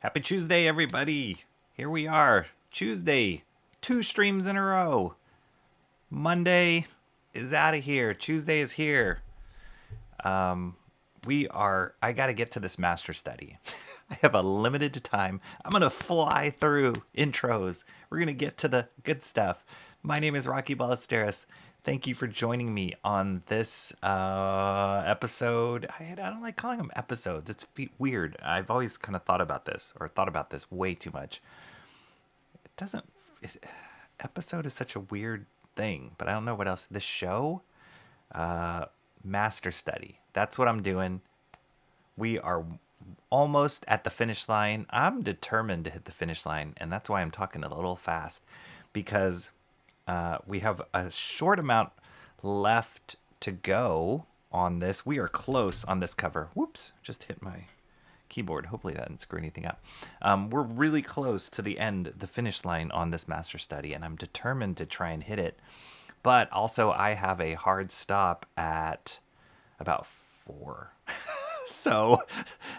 Happy Tuesday, everybody. Here we are. Tuesday. 2 streams in a row. Monday is out of here. Tuesday is here. I got to get to this master study. I have a limited time. I'm going to fly through intros. We're going to get to the good stuff. My name is Rocky Ballesteros. Thank you for joining me on this episode. I don't like calling them episodes. It's weird. I've always kind of thought about this way too much. Episode is such a weird thing, but I don't know what else. The show, master study. That's what I'm doing. We are almost at the finish line. I'm determined to hit the finish line, and that's why I'm talking a little fast, because we have a short amount left to go on this. We are close on this cover. Whoops, just hit my keyboard. Hopefully that didn't screw anything up. We're really close to the end, the finish line on this master study, and I'm determined to try and hit it. But also I have a hard stop at about 4. So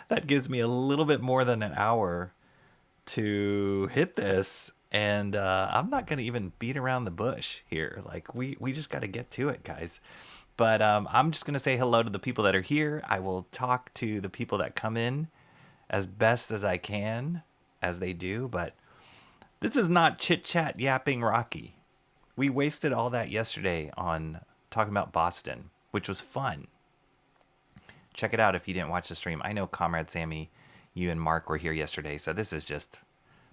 that gives me a little bit more than an hour to hit this. And I'm not going to even beat around the bush here. Like, we just got to get to it, guys. But I'm just going to say hello to the people that are here. I will talk to the people that come in as best as I can, as they do. But this is not chit-chat yapping Rocky. We wasted all that yesterday on talking about Boston, which was fun. Check it out if you didn't watch the stream. I know Comrade Sammy, you and Mark were here yesterday, so this is just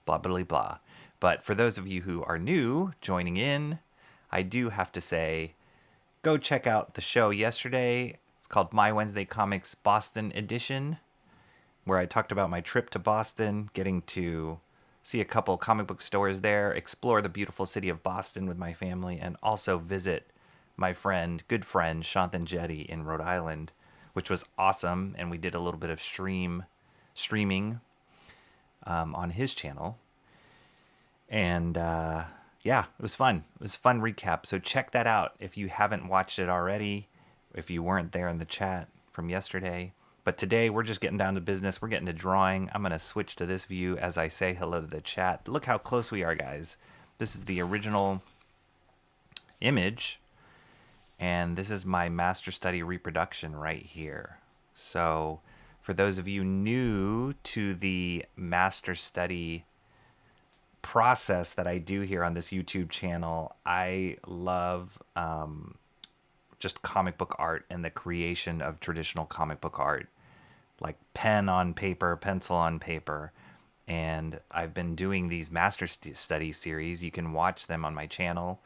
blah, blah, blah, blah. But for those of you who are new, joining in, I do have to say, go check out the show yesterday. It's called My Wednesday Comics Boston Edition, where I talked about my trip to Boston, getting to see a couple comic book stores there, explore the beautiful city of Boston with my family, and also visit my good friend, Shanthan Jetty in Rhode Island, which was awesome. And we did a little bit of streaming on his channel. And yeah, it was fun. It was a fun recap. So check that out if you haven't watched it already, if you weren't there in the chat from yesterday. But today we're just getting down to business. We're getting to drawing. I'm going to switch to this view as I say hello to the chat. Look how close we are, guys. This is the original image. And this is my master study reproduction right here. So for those of you new to the master study process that I do here on this YouTube channel, I love just comic book art and the creation of traditional comic book art, like pen on paper, pencil on paper. And I've been doing these master study series. You can watch them on my channel.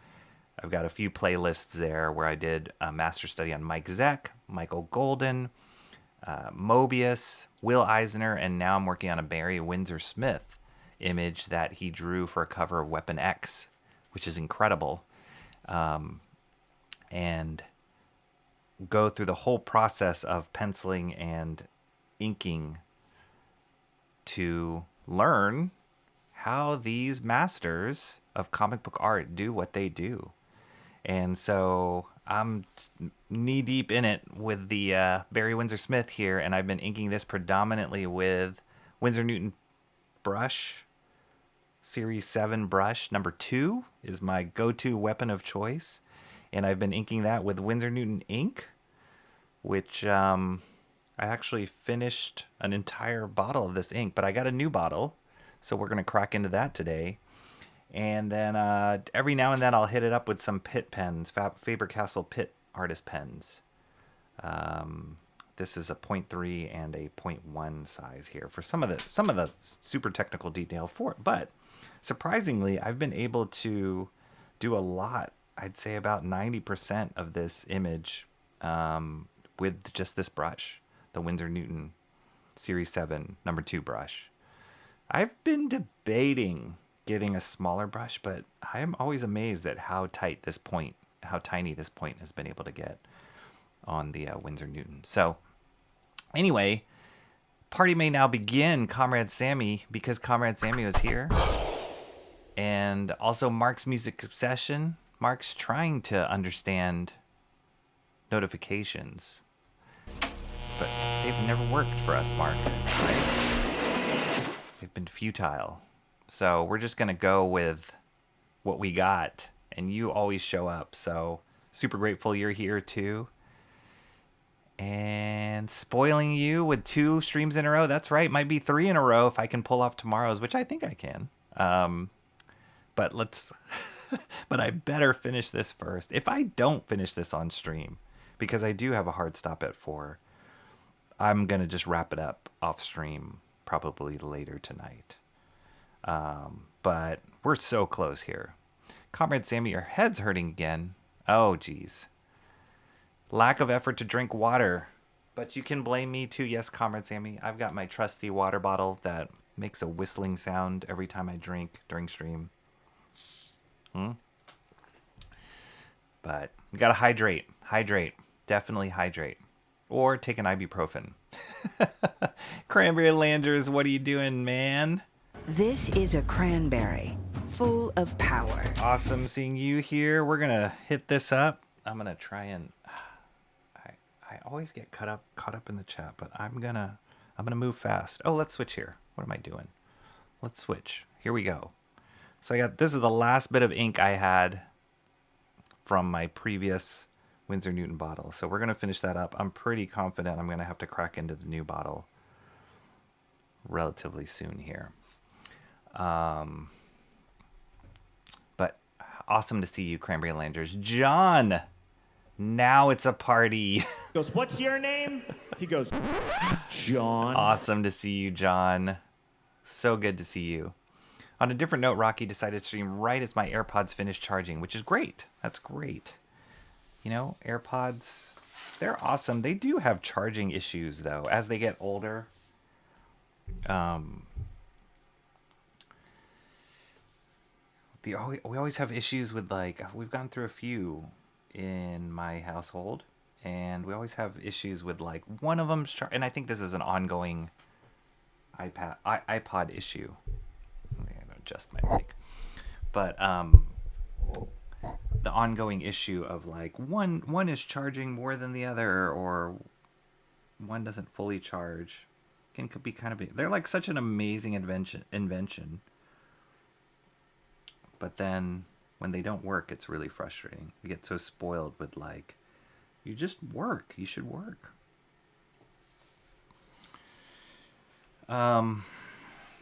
I've got a few playlists there where I did a master study on Mike Zeck, Michael Golden, Mobius, Will Eisner, and now I'm working on a Barry Windsor-Smith image that he drew for a cover of Weapon X, which is incredible. And go through the whole process of penciling and inking to learn how these masters of comic book art do what they do. And so I'm knee deep in it with the Barry Windsor-Smith here, and I've been inking this predominantly with Winsor Newton brush. Series 7 brush number 2 is my go-to weapon of choice, and I've been inking that with Winsor Newton ink, which I actually finished an entire bottle of this ink, but I got a new bottle, so we're going to crack into that today. And then every now and then I'll hit it up with some Pitt pens, Faber-Castell Pitt artist pens. This is a 0.3 and a 0.1 size here for some of the super technical detail for it. But surprisingly, I've been able to do a lot. I'd say about 90% of this image with just this brush, the Winsor Newton Series 7 number 2 brush. I've been debating getting a smaller brush, but I am always amazed at how tiny this point has been able to get on the Winsor Newton. So anyway, party may now begin, Comrade Sammy, because Comrade Sammy was here. And also Mark's Music Obsession. Mark's trying to understand notifications, but they've never worked for us, Mark, right? They've been futile. So we're just going to go with what we got. And you always show up. So super grateful you're here too. And spoiling you with 2 streams in a row. That's right. Might be 3 in a row if I can pull off tomorrow's, which I think I can. But let's... but I better finish this first. If I don't finish this on stream, because I do have a hard stop at 4, I'm going to just wrap it up off stream probably later tonight. But we're so close here. Comrade Sammy, your head's hurting again. Oh, geez. Lack of effort to drink water. But you can blame me too. Yes, Comrade Sammy. I've got my trusty water bottle that makes a whistling sound every time I drink during stream. But you gotta hydrate. Hydrate. Definitely hydrate. Or take an ibuprofen. Cranberry Landers, what are you doing, man? This is a cranberry full of power. Awesome seeing you here. We're gonna hit this up. I'm gonna try and... I always get caught up in the chat, but I'm gonna move fast. Oh, let's switch here. What am I doing? Let's switch. Here we go. So this is the last bit of ink I had from my previous Winsor Newton bottle. So we're gonna finish that up. I'm pretty confident I'm gonna have to crack into the new bottle relatively soon here. But awesome to see you, Cranberry Landers. John! Now it's a party. He goes, what's your name? He goes, John. Awesome to see you, John. So good to see you. On a different note, Rocky decided to stream right as my AirPods finished charging, which is great. That's great. You know, AirPods, they're awesome. They do have charging issues, though, as they get older. We always have issues with, like, we've gone through a few in my household, and we always have issues with, like, one of them's and I think this is an ongoing iPod issue. I'm gonna adjust my mic, but the ongoing issue of, like, one is charging more than the other, or one doesn't fully charge, could be kind of they're like such an amazing invention, but then when they don't work, it's really frustrating. We get so spoiled with, like, you just work. You should work.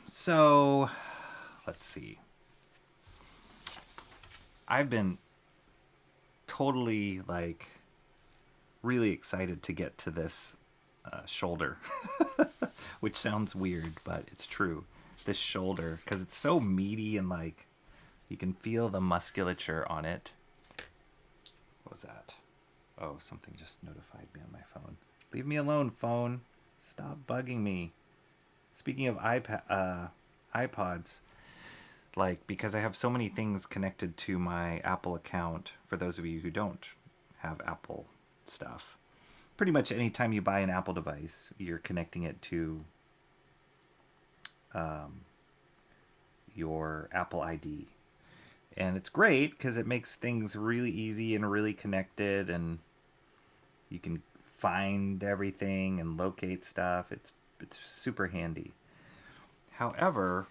So, let's see. I've been totally, like, really excited to get to this shoulder, which sounds weird, but it's true. This shoulder, because it's so meaty and, like, you can feel the musculature on it. What was that? Oh, something just notified me on my phone. Leave me alone, phone. Stop bugging me. Speaking of iPods, like, because I have so many things connected to my Apple account, for those of you who don't have Apple stuff, pretty much anytime you buy an Apple device, you're connecting it to your Apple ID. And it's great because it makes things really easy and really connected, and you can find everything and locate stuff. It's super handy. However,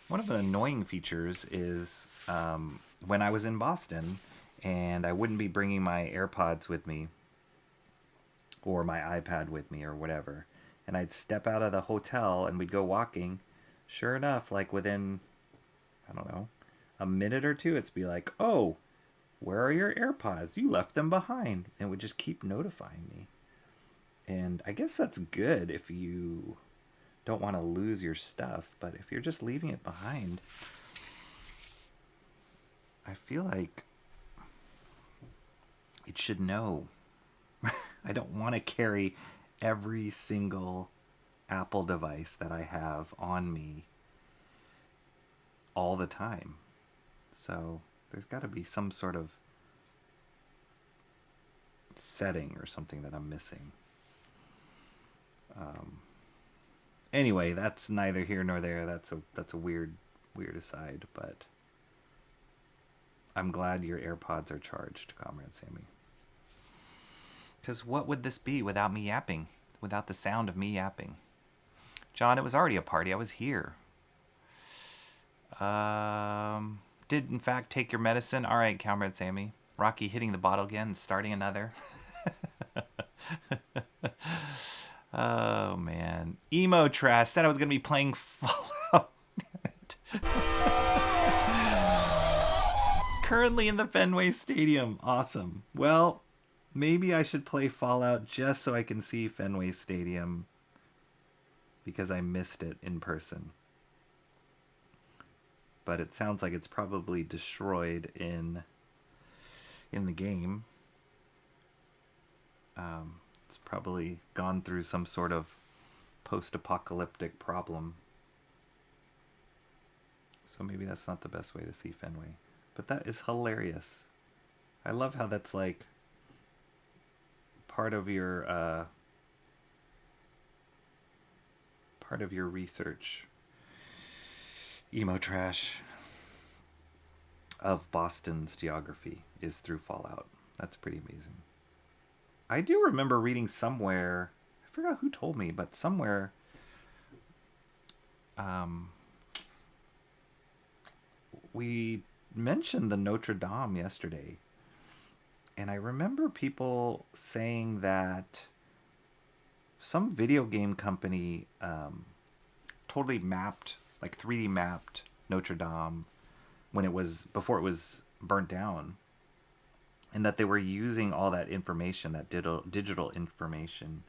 one of the annoying features is when I was in Boston and I wouldn't be bringing my AirPods with me or my iPad with me or whatever, and I'd step out of the hotel and we'd go walking. Sure enough, like within, I don't know, a minute or two, it's be like, oh, where are your AirPods? You left them behind. And it would just keep notifying me. And I guess that's good if you don't want to lose your stuff. But if you're just leaving it behind, I feel like it should know. I don't want to carry every single Apple device that I have on me all the time. So there's got to be some sort of setting or something that I'm missing. Anyway, that's neither here nor there. That's a weird aside, but I'm glad your AirPods are charged, Comrade Sammy. Because what would this be without me yapping? Without the sound of me yapping? John, it was already a party. I was here. Did in fact take your medicine. All right, Comrade Sammy. Rocky hitting the bottle again and starting another. Oh, man. Emo Trash said I was going to be playing Fallout. Currently in the Fenway Stadium. Awesome. Well, maybe I should play Fallout just so I can see Fenway Stadium because I missed it in person. But it sounds like it's probably destroyed in the game. It's probably gone through some sort of post-apocalyptic problem. So maybe that's not the best way to see Fenway. But that is hilarious. I love how that's like part of your research. Emo Trash of Boston's geography is through Fallout. That's pretty amazing. I do remember reading somewhere, I forgot who told me, but somewhere we mentioned the Notre Dame yesterday. And I remember people saying that some video game company totally mapped, like 3D mapped Notre Dame before it was burnt down. And that they were using all that information, that digital information,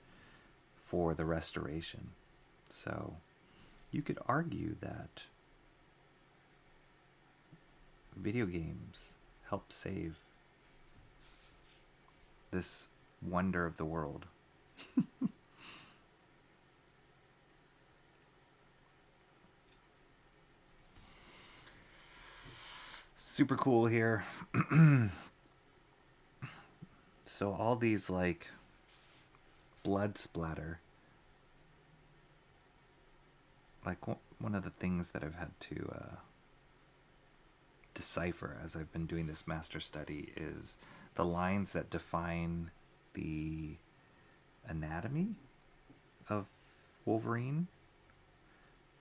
for the restoration. So you could argue that video games help save this wonder of the world. Super cool here. So all these like blood splatter, like one of the things that I've had to decipher as I've been doing this master study is the lines that define the anatomy of Wolverine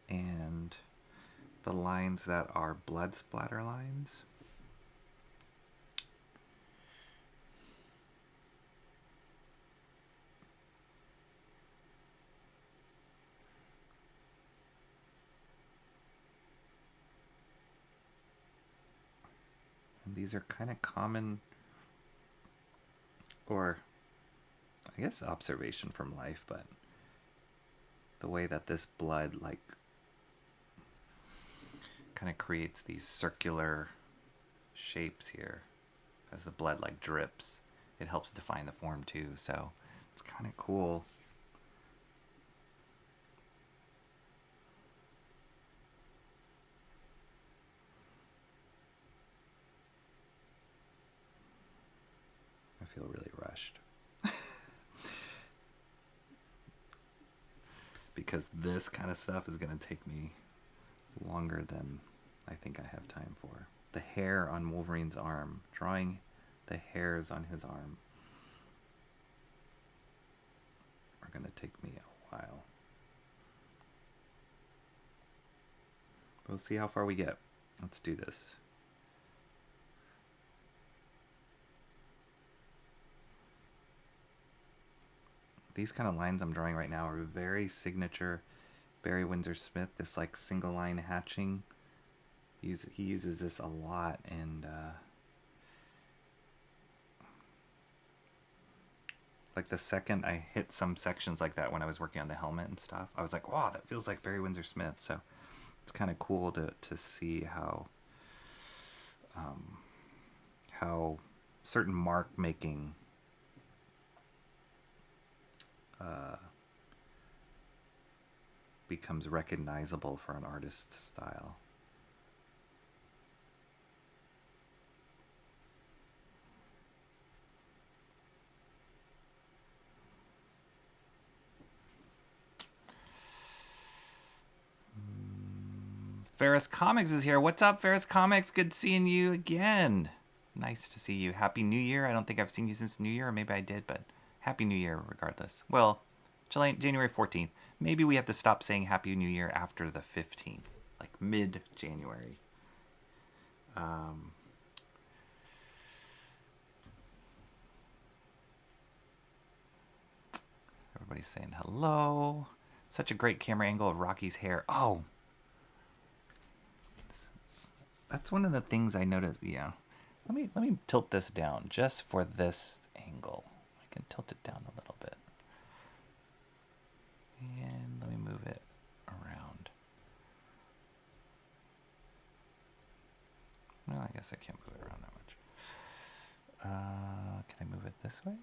and the lines that are blood splatter lines. And these are kind of common, or I guess observation from life, but the way that this blood like kind of creates these circular shapes here as the blood like drips, it helps define the form too. So it's kind of cool. I feel really rushed. Because this kind of stuff is going to take me longer than I think I have time for. The hair on Wolverine's arm. Drawing the hairs on his arm are going to take me a while. We'll see how far we get. Let's do this. These kind of lines I'm drawing right now are very signature Barry Windsor-Smith, this like single line hatching. He uses this a lot, and like the second I hit some sections like that when I was working on the helmet and stuff, I was like, wow, that feels like Barry Windsor-Smith. So it's kind of cool to see how certain mark making becomes recognizable for an artist's style. Ferris Comics is here. What's up, Ferris Comics? Good seeing you again. Nice to see you. Happy New Year. I don't think I've seen you since New Year, or maybe I did, but Happy New Year regardless. Well, January 14th. Maybe we have to stop saying Happy New Year after the 15th. like mid-January. Everybody's saying hello. Such a great camera angle of Rocky's hair. Oh, that's one of the things I noticed. Yeah, let me tilt this down just for this angle. I can tilt it down a little bit, and let me move it around. Well, I guess I can't move it around that much. Can I move it this way?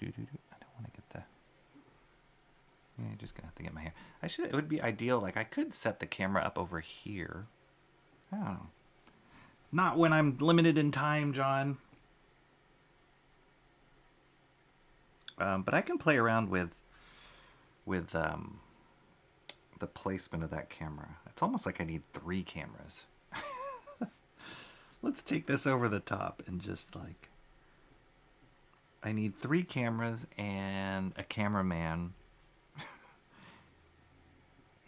I don't want to get the... Yeah, you're just gonna have to get my hair. It would be ideal, like I could set the camera up over here. I don't know. Not when I'm limited in time, John. But I can play around with the placement of that camera. It's almost like I need 3 cameras. Let's take this over the top and just like... I need 3 cameras and a cameraman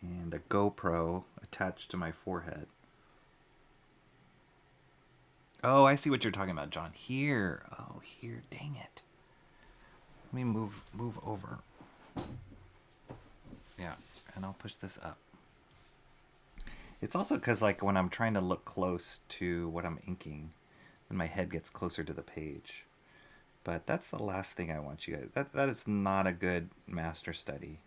and a GoPro attached to my forehead. Oh, I see what you're talking about, John. Here. Oh, here. Dang it. Let me move over. Yeah, and I'll push this up. It's also because, like, when I'm trying to look close to what I'm inking, then my head gets closer to the page. But that's the last thing I want you guys... That is not a good master study,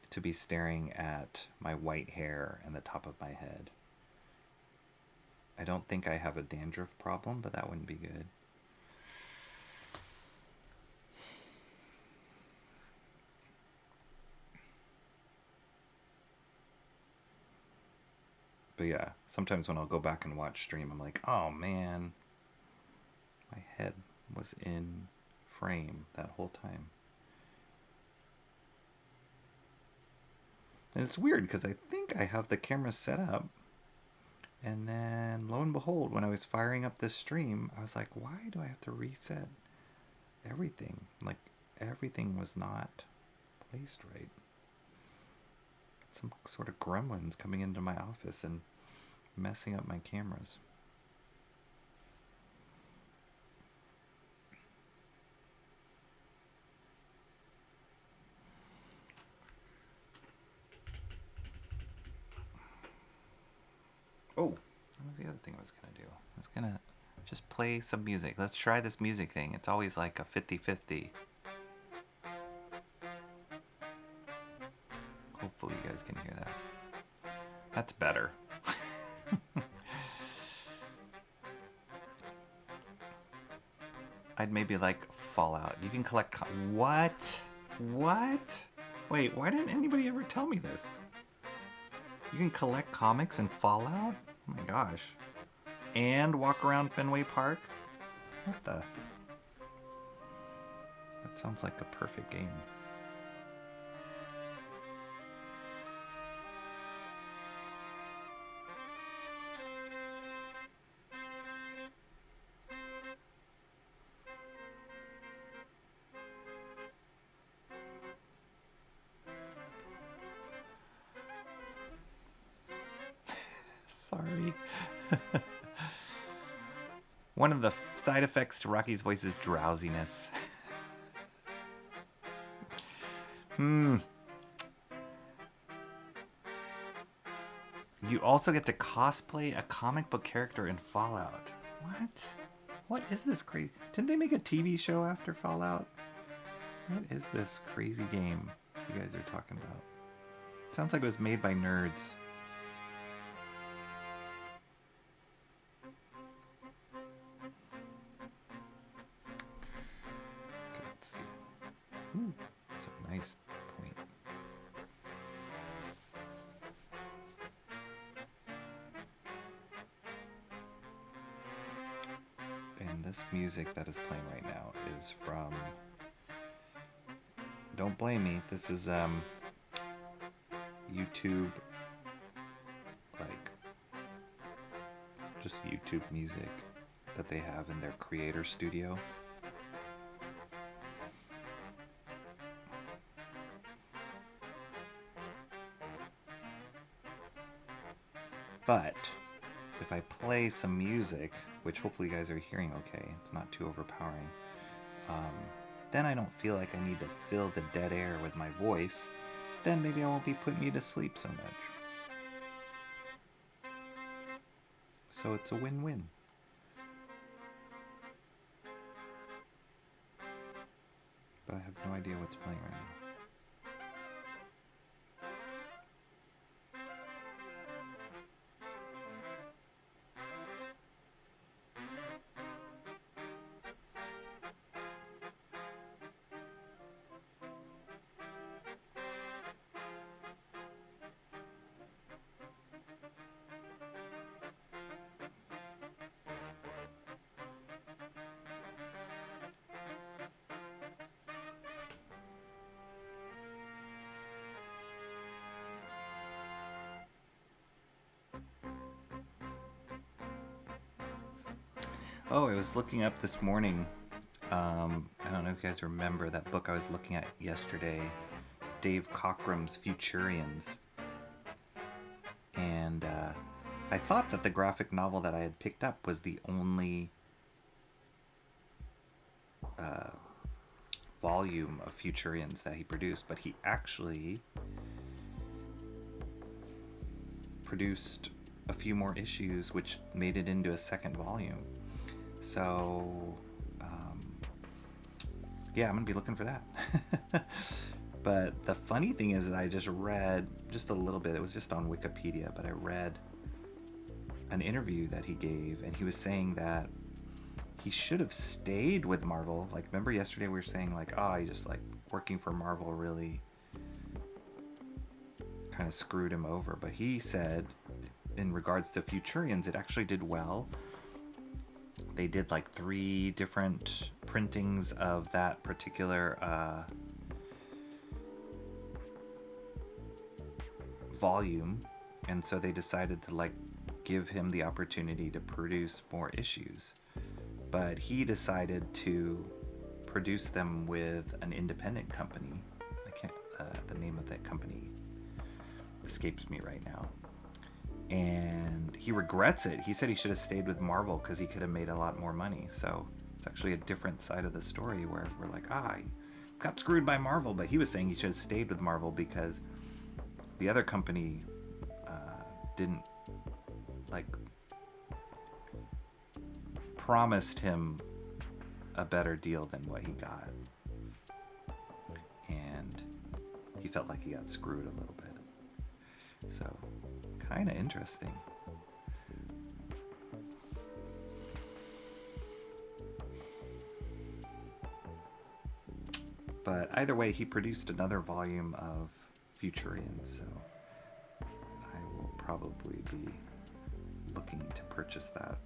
to be staring at my white hair and the top of my head. I don't think I have a dandruff problem, but that wouldn't be good. But yeah, sometimes when I'll go back and watch stream, I'm like, oh man, my head was in frame that whole time. And it's weird because I think I have the camera set up, and then lo and behold, when I was firing up this stream, I was like, why do I have to reset everything? Like, everything was not placed right. Some sort of gremlins coming into my office and messing up my cameras. Oh, what was the other thing I was going to do? I was going to just play some music. Let's try this music thing. It's always like a 50-50. Hopefully you guys can hear that. That's better. I'd maybe like Fallout. You can collect... What? What? Wait, why didn't anybody ever tell me this? You can collect comics in Fallout? Oh my gosh. And walk around Fenway Park? What the... That sounds like a perfect game. Sorry. One of the side effects to Rocky's voice is drowsiness. You also get to cosplay a comic book character in Fallout. What? What is this crazy? Didn't they make a TV show after Fallout? What is this crazy game you guys are talking about? Sounds like it was made by nerds. Let's see. Ooh, that's a nice point. And this music that is playing right now is from... Don't blame me. This is YouTube, like just YouTube music that they have in their creator studio. But if I play some music, which hopefully you guys are hearing okay, it's not too overpowering, then I don't feel like I need to fill the dead air with my voice. Then maybe I won't be putting you to sleep so much. So it's a win-win. But I have no idea what's playing right now. Oh, I was looking up this morning. I don't know if you guys remember that book I was looking at yesterday, Dave Cockrum's Futurians. And I thought that the graphic novel that I had picked up was the only volume of Futurians that he produced, but he actually produced a few more issues, which made it into a second volume. So, yeah, I'm going to be looking for that. But the funny thing is that I just read just a little bit. It was just on Wikipedia, but I read an interview that he gave, and he was saying that he should have stayed with Marvel. Like, remember yesterday we were saying, like, he just, like, working for Marvel really kind of screwed him over. But he said, in regards to Futurians, it actually did well. They did like 3 different printings of that particular volume, and so they decided to like give him the opportunity to produce more issues. But he decided to produce them with an independent company. I can't, the name of that company escapes me right now. And he regrets it. He said he should have stayed with Marvel because he could have made a lot more money. So it's actually a different side of the story where we're like, he got screwed by Marvel. But he was saying he should have stayed with Marvel because the other company didn't, like, promised him a better deal than what he got. And he felt like he got screwed a little bit. So, kind of interesting. But either way, he produced another volume of Futurians, so I will probably be looking to purchase that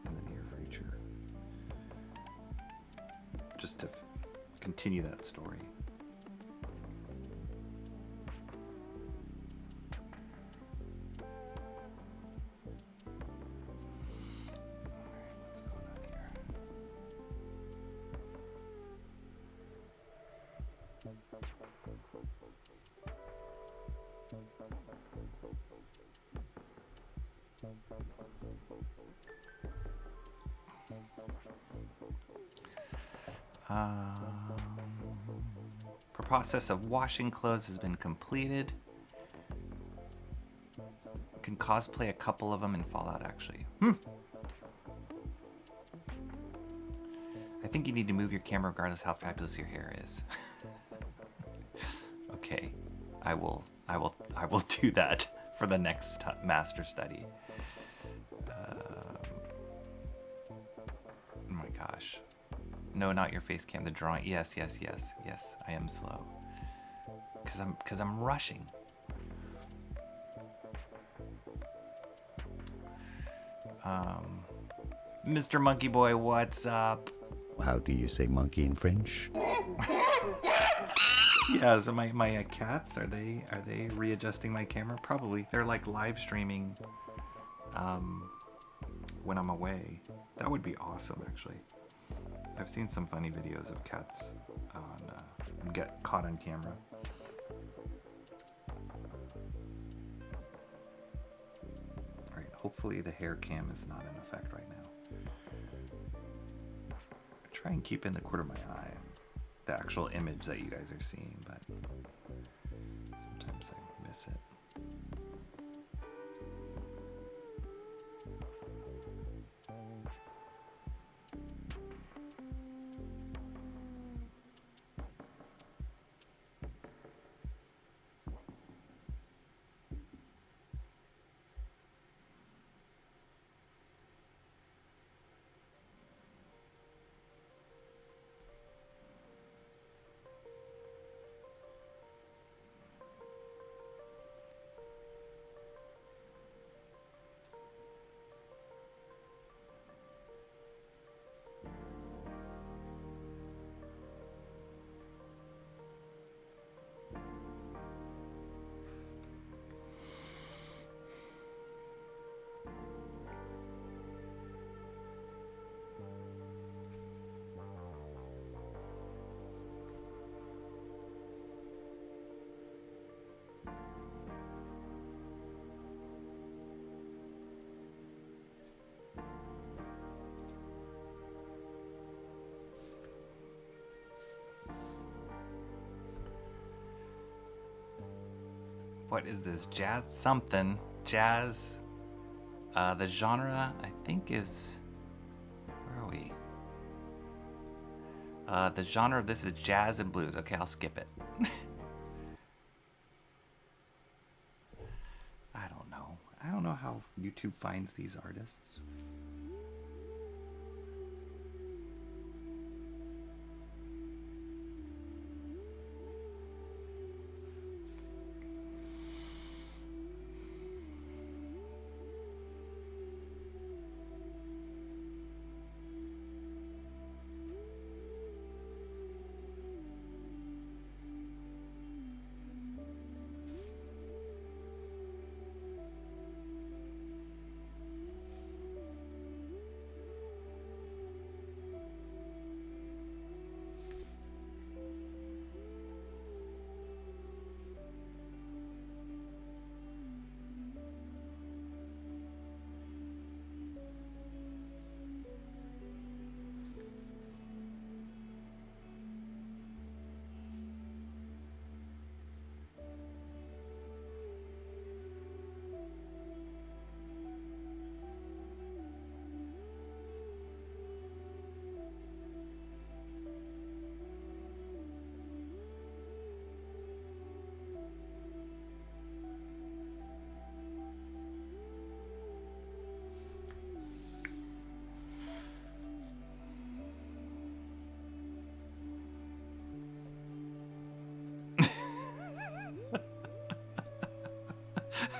in the near future. Just to continue that story. Process of washing clothes has been completed. Can cosplay a couple of them in Fallout, actually. I think you need to move your camera regardless how fabulous your hair is. Okay, I will do that for the next master study. Oh my gosh. No, not your face cam, the drawing. Yes, I am slow. Cause I'm rushing. Mr. Monkey Boy, what's up? How do you say monkey in French? Yeah, so my cats, are they readjusting my camera? Probably. They're like live streaming when I'm away. That would be awesome, actually. I've seen some funny videos of cats get caught on camera. Hopefully the hair cam is not in effect right now. I try and keep in the corner of my eye the actual image that you guys are seeing, but sometimes I miss it. What is this? Jazz something. Jazz. The genre, I think, is... Where are we? The genre of this is jazz and blues. Okay, I'll skip it. I don't know. I don't know how YouTube finds these artists.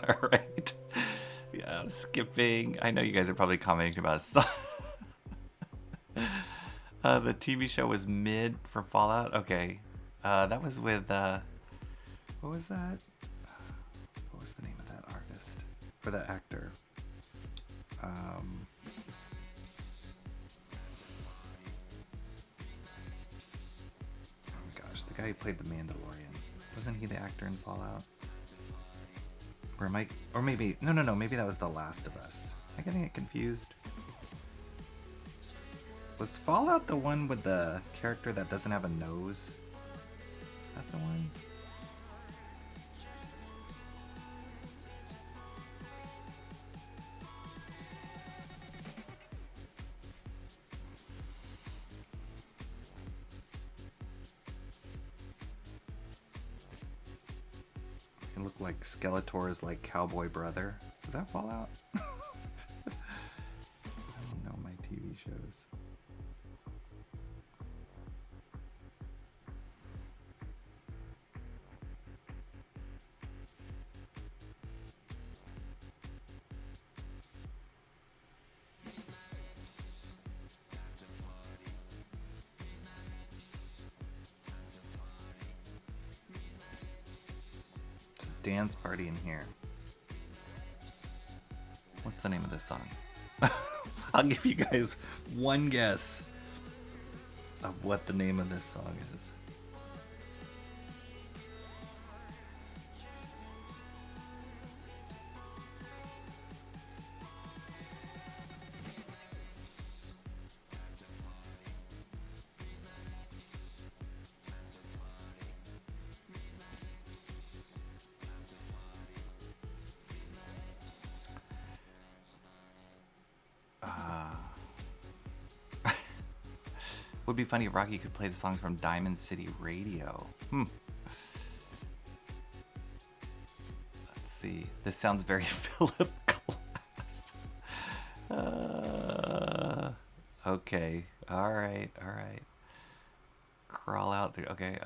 All right. Yeah, I'm skipping. I know you guys are probably commenting about it. The TV show was mid for Fallout. Okay. That was with, what was that? What was the name of that artist? For the actor? Oh my gosh, the guy who played the Mandalorian. Wasn't he the actor in Fallout? Or am I, or maybe, no, maybe that was The Last of Us. Am I getting it confused? Was Fallout the one with the character that doesn't have a nose? Is that the one? It looked like Skeletor's like cowboy brother. Is that Fallout? I don't know my TV shows. Dance party in here. What's the name of this song? I'll give you guys one guess of what the name of this song is. Would be funny if Rocky could play the songs from Diamond City Radio. Let's see. This sounds very Philip Glass. Okay. All right. Crawl out there. Okay.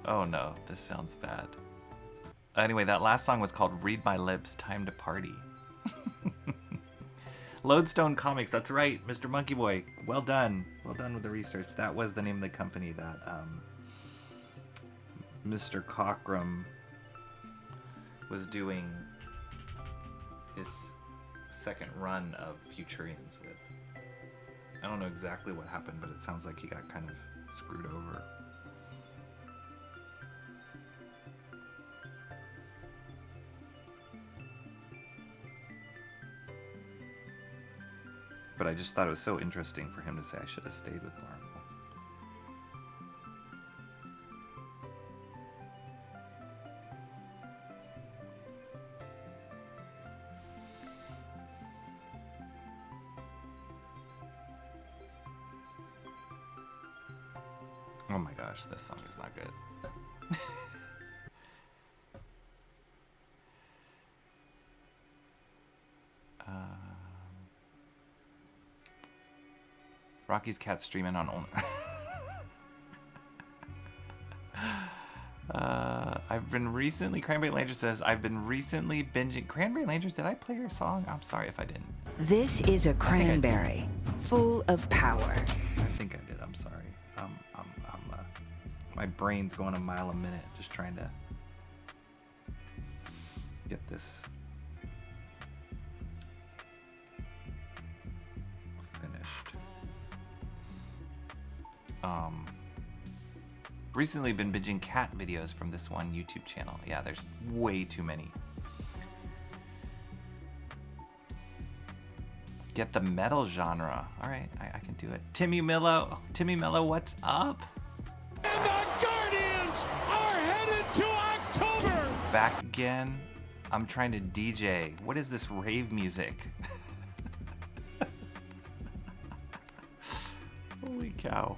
Oh no, this sounds bad. Anyway, that last song was called Read My Lips, Time to Party. Lodestone Comics, that's right, Mr. Monkey Boy. Well done. Well done with the research. That was the name of the company that Mr. Cockrum was doing his second run of Futurians with. I don't know exactly what happened, but it sounds like he got kind of screwed over. But I just thought it was so interesting for him to say I should have stayed with Marvel. Oh my gosh, this song is not good. Rocky's cat streaming on only. I've been recently. Cranberry Langer says I've been recently binging. Cranberry Langer, did I play your song? I'm sorry if I didn't. This is a cranberry, full of power. I think I did. I'm sorry. My brain's going a mile a minute, just trying to get this finished. Recently been binging cat videos from this one YouTube channel. Yeah, there's way too many. Get the metal genre. All right, I can do it. Timmy Mello, what's up? And the Guardians are headed to October. Back again. I'm trying to DJ. What is this rave music? Holy cow.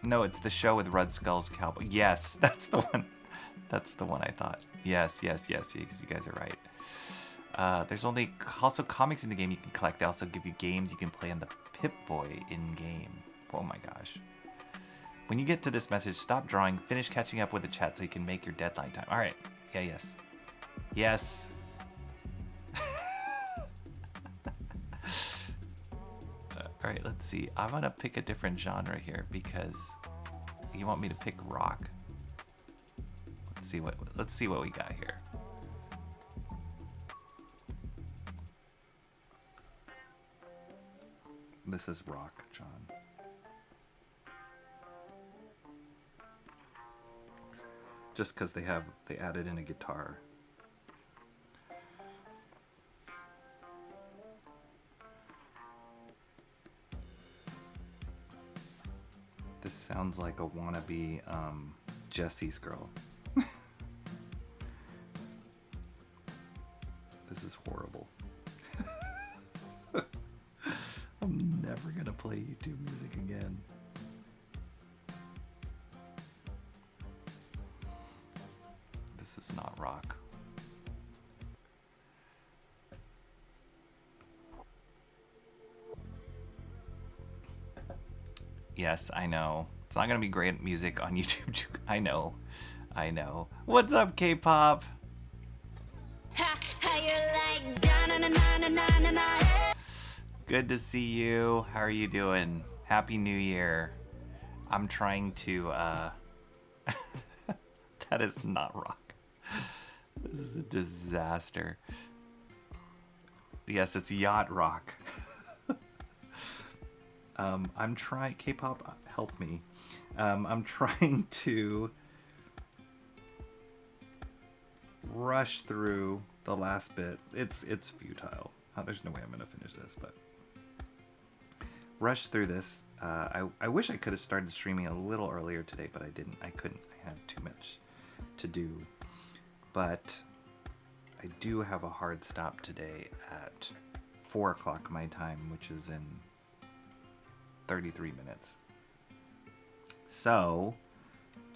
No, it's the show with Red Skull's Cowboy. Yes, that's the one. That's the one I thought. Yes, because you guys are right. There's also comics in the game you can collect. They also give you games you can play on the Pip-Boy in-game. Oh my gosh. When you get to this message, stop drawing, finish catching up with the chat so you can make your deadline time. All right. Yeah, yes. All right, let's see. I'm gonna pick a different genre here because you want me to pick rock. Let's see what we got here. This is rock, John. Just because they added in a guitar. This sounds like a wannabe Jesse's Girl. This is horrible. I'm never gonna play YouTube music again. This is not rock. Yes, I know. It's not gonna be great music on YouTube. I know. What's up, K-pop? Good to see you. How are you doing? Happy New Year. I'm trying to, that is not rock. This is a disaster. Yes, it's yacht rock. I'm trying, K-pop, help me. I'm trying to rush through the last bit. It's futile. There's no way I'm gonna finish this, but rush through this. I wish I could have started streaming a little earlier today, but I didn't. I couldn't. I had too much to do. but I do have a hard stop today at 4 o'clock my time, which is in 33 minutes. So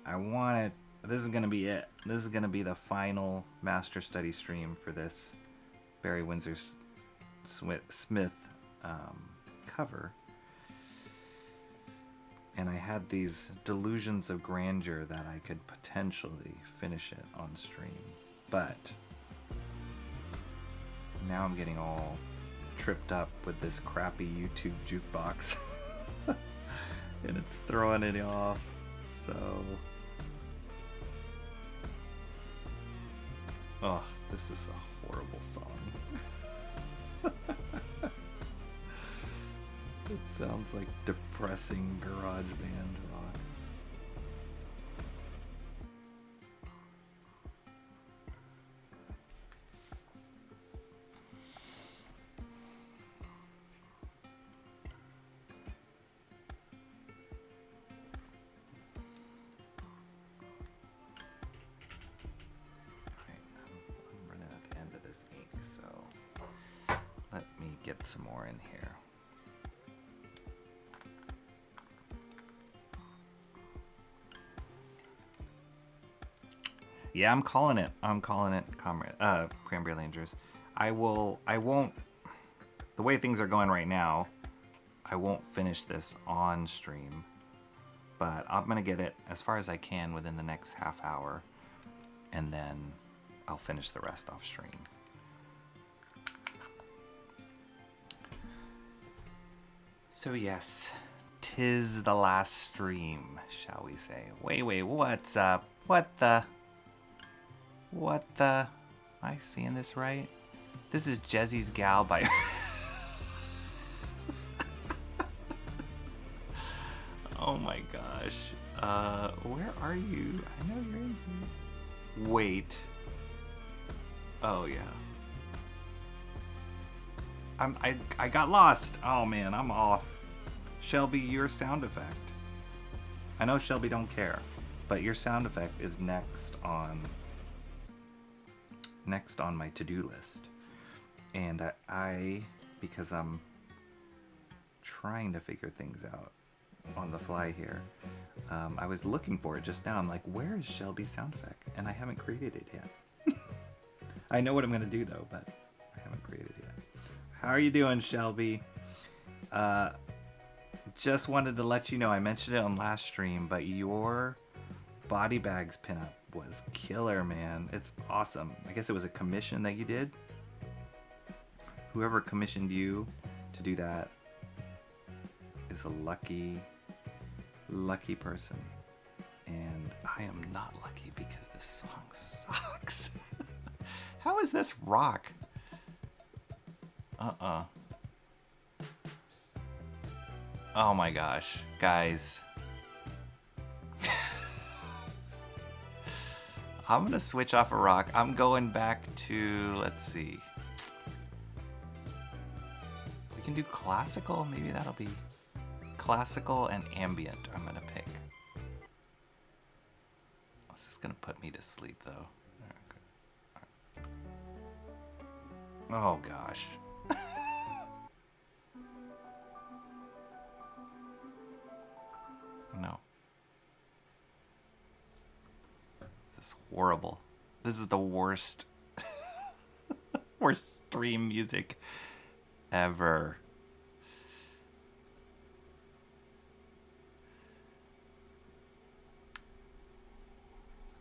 I wanted, this is going to be it. This is going to be the final Master Study stream for this Barry Windsor-Smith cover. And I had these delusions of grandeur that I could potentially finish it on stream. But now I'm getting all tripped up with this crappy YouTube jukebox. And it's throwing it off. So... oh, this is a horrible song. It sounds like depressing garage band rock. Alright, I'm running at the end of this ink, so let me get some more in here. Yeah, I'm calling it. Comrade, Cranberry Rangers. I won't, the way things are going right now, I won't finish this on stream, but I'm going to get it as far as I can within the next half hour, and then I'll finish the rest off stream. So yes, 'tis the last stream, shall we say. Wait, what's up? What the? Am I seeing this right? This is Jezzy's Gal by... oh my gosh. Where are you? I know you're in here. Wait. Oh yeah. I got lost. Oh man, I'm off. Shelby, your sound effect. I know Shelby don't care, but your sound effect is next on my to-do list. And I because I'm trying to figure things out on the fly here, I was looking for it just now. I'm like, where is Shelby's sound effect? And I haven't created it yet. I know what I'm gonna do though, but I haven't created it yet. How are you doing, Shelby? Just wanted to let you know, I mentioned it on last stream, but your body bags pinup was killer, man. It's awesome. I guess it was a commission that you did. Whoever commissioned you to do that is a lucky person. And I am not lucky because this song sucks. How is this rock? Oh my gosh, guys. I'm gonna switch off a rock. I'm going back to, let's see. We can do classical, maybe that'll be classical and ambient. I'm gonna pick. This is gonna put me to sleep though. Oh gosh. No. This is horrible. This is the worst worst stream music ever.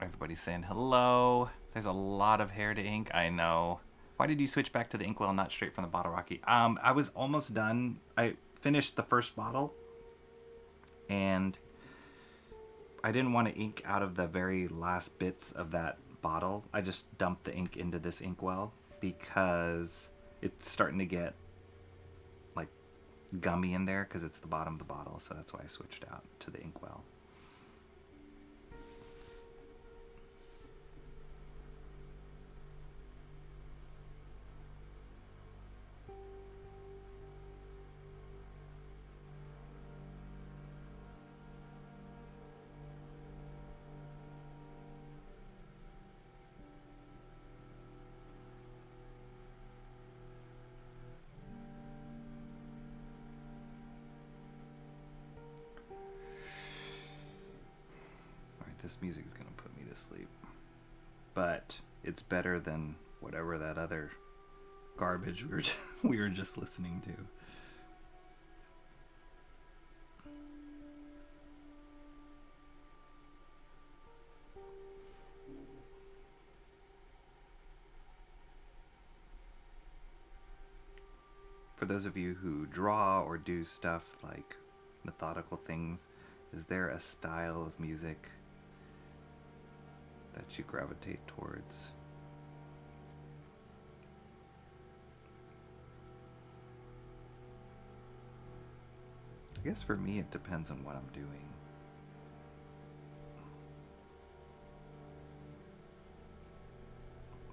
Everybody's saying hello. There's a lot of hair to ink. I know. Why did you switch back to the inkwell, not straight from the bottle, Rocky? I was almost done. I finished the first bottle, and I didn't want to ink out of the very last bits of that bottle. I just dumped the ink into this inkwell because it's starting to get like gummy in there because it's the bottom of the bottle. So that's why I switched out to the inkwell. this music is gonna put me to sleep. But it's better than whatever that other garbage we were just listening to. For those of you who draw or do stuff like methodical things, is there a style of music that you gravitate towards? I guess for me it depends on what I'm doing.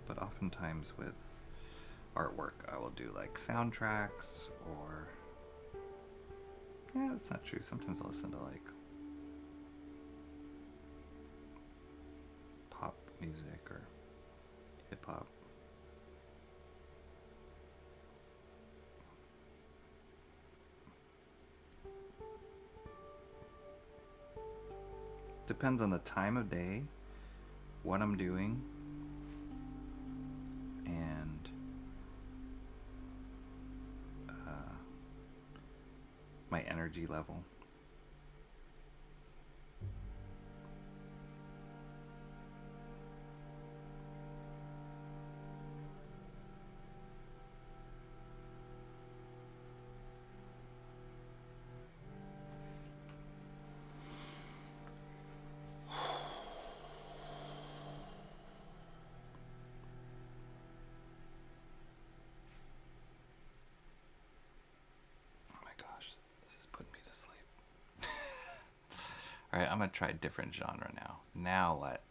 But oftentimes with artwork I will do like soundtracks, or yeah, that's not true. Sometimes I'll listen to like pop music or hip hop. Depends on the time of day, what I'm doing, and my energy level. Alright, I'm gonna try a different genre now. Now what?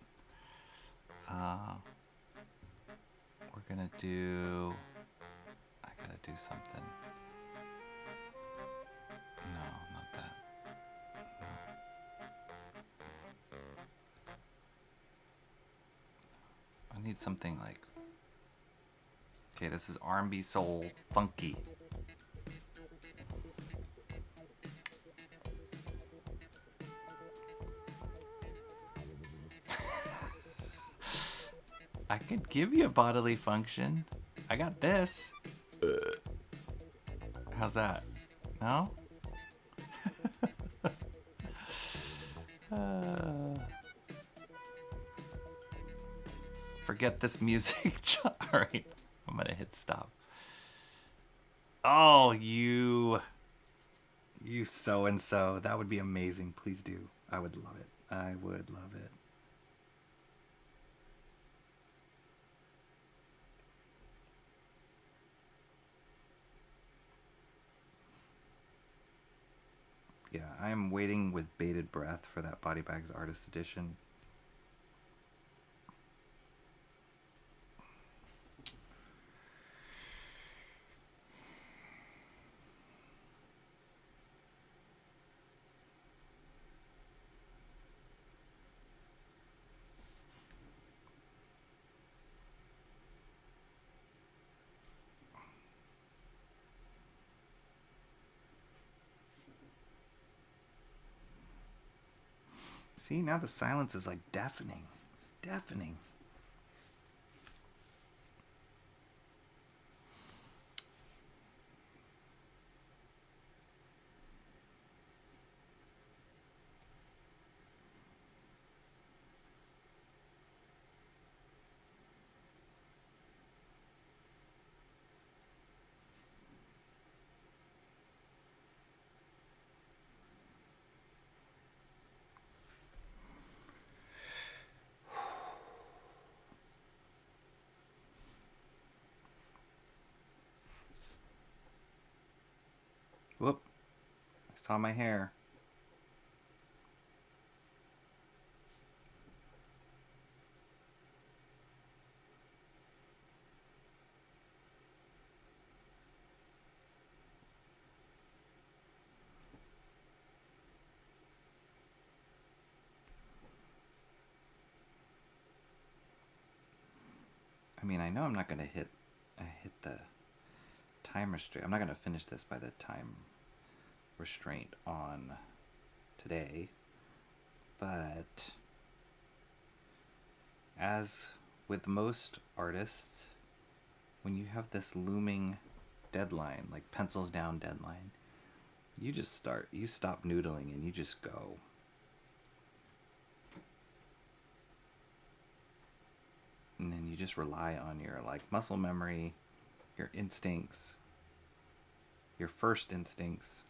We're gonna do... I gotta do something. No, not that. No. I need something like... Okay, this is R&B soul funky. I could give you a bodily function. I got this. How's that? No? Forget this music. Alright, I'm gonna hit stop. Oh, you so-and-so. That would be amazing. Please do. I would love it. I would love it. Yeah, I am waiting with bated breath for that Body Bags Artist Edition. See, now the silence is like deafening. It's deafening. Whoop. I saw my hair. I mean, I know I'm not going to hit the time restraint. I'm not going to finish this by the time restraint on today, but as with most artists, when you have this looming deadline, like pencils down deadline, you stop noodling and you just go. And then you just rely on your like muscle memory, your instincts, your first instincts,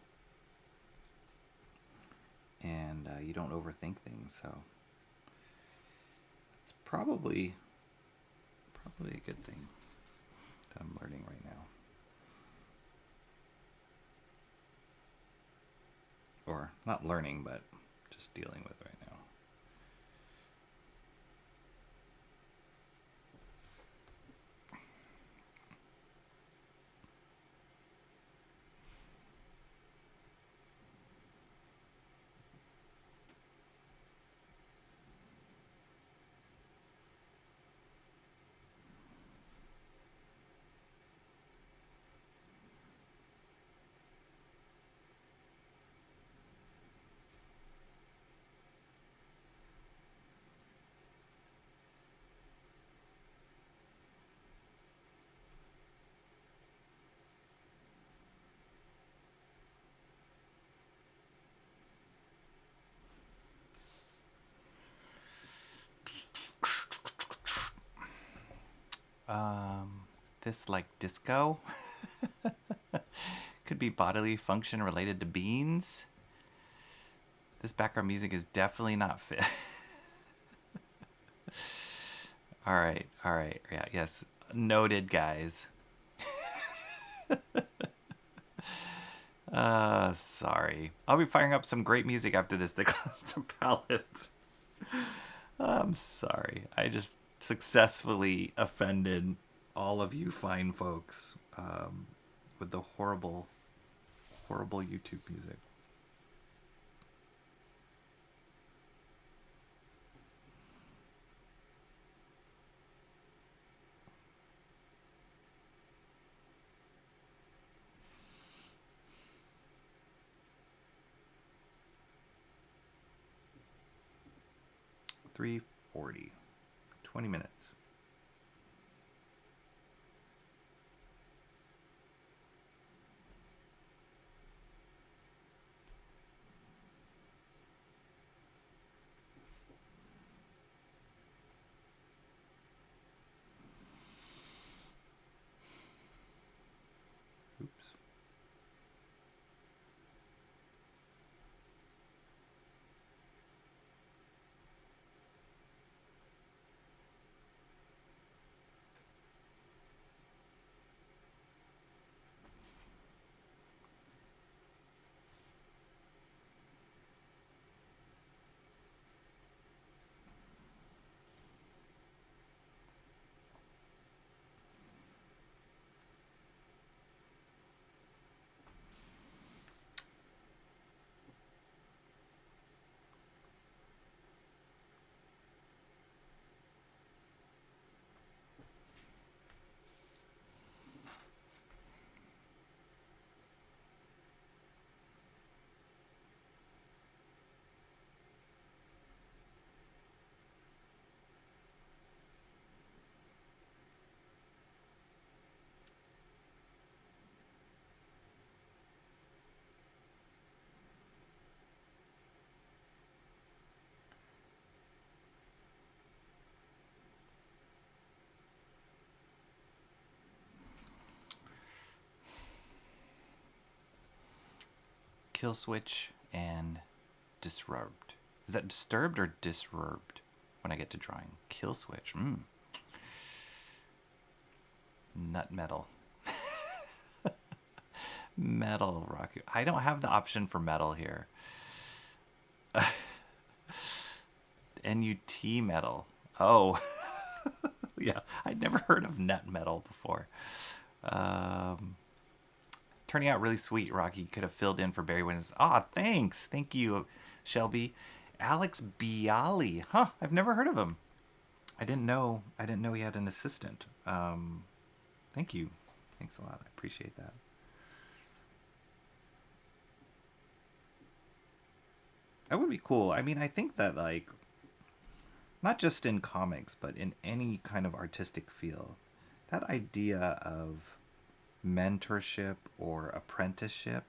and you don't overthink things. So it's probably a good thing that I'm learning right now, or not learning, but just dealing with right now. This like disco could be bodily function related to beans. This background music is definitely not fit. All right. Yeah, yes. Noted, guys. Sorry. I'll be firing up some great music after this that comes to palette. I'm sorry. I just successfully offended all of you fine folks with the horrible YouTube music. $3.40. 20 minutes. Oops. Kill switch and disrobed. Is that disturbed or disrobed when I get to drawing? Kill switch. Nut metal. Metal rock. I don't have the option for metal here. NUT metal. Oh. Yeah, I'd never heard of nut metal before. Turning out really sweet, Rocky. Could have filled in for Barry Wins. Ah, thanks. Thank you, Shelby. Alex Bialy. Huh, I've never heard of him. I didn't know he had an assistant. Thank you. Thanks a lot. I appreciate that. That would be cool. I mean, I think that, like, not just in comics, but in any kind of artistic field, that idea of mentorship or apprenticeship,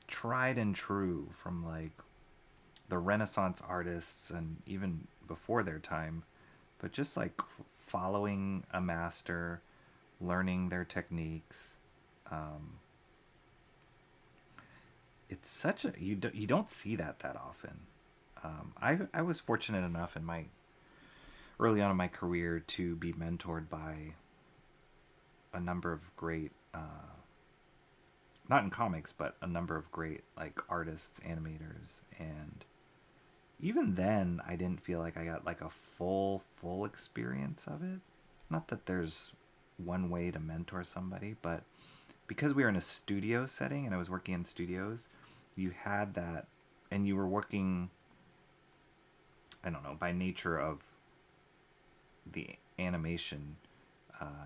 tried and true from like the Renaissance artists and even before their time, but just like following a master, learning their techniques. It's such a you don't see that often. I was fortunate enough in my early on in my career to be mentored by a number of great, not in comics, but a number of great like artists, animators, and even then I didn't feel like I got like a full experience of it. Not that there's one way to mentor somebody, but because we were in a studio setting and I was working in studios, you had that, and you were working, I don't know, by nature of the animation,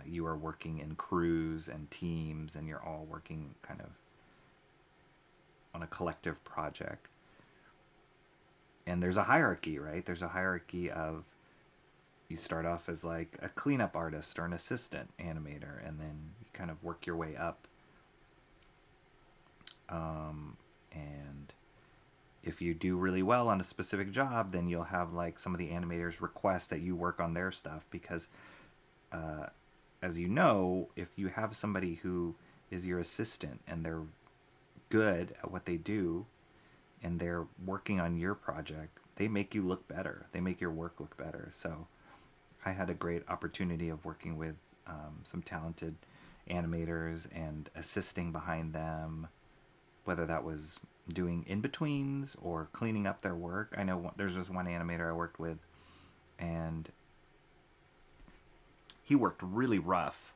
you are working in crews and teams, and you're all working kind of on a collective project. And there's a hierarchy, right? There's a hierarchy of, you start off as like a cleanup artist or an assistant animator, and then you kind of work your way up. And if you do really well on a specific job, then you'll have like some of the animators request that you work on their stuff because, as you know, if you have somebody who is your assistant and they're good at what they do and they're working on your project, they make you look better. They make your work look better. So I had a great opportunity of working with some talented animators and assisting behind them, whether that was doing in-betweens or cleaning up their work. I know there's just one animator I worked with, and he worked really rough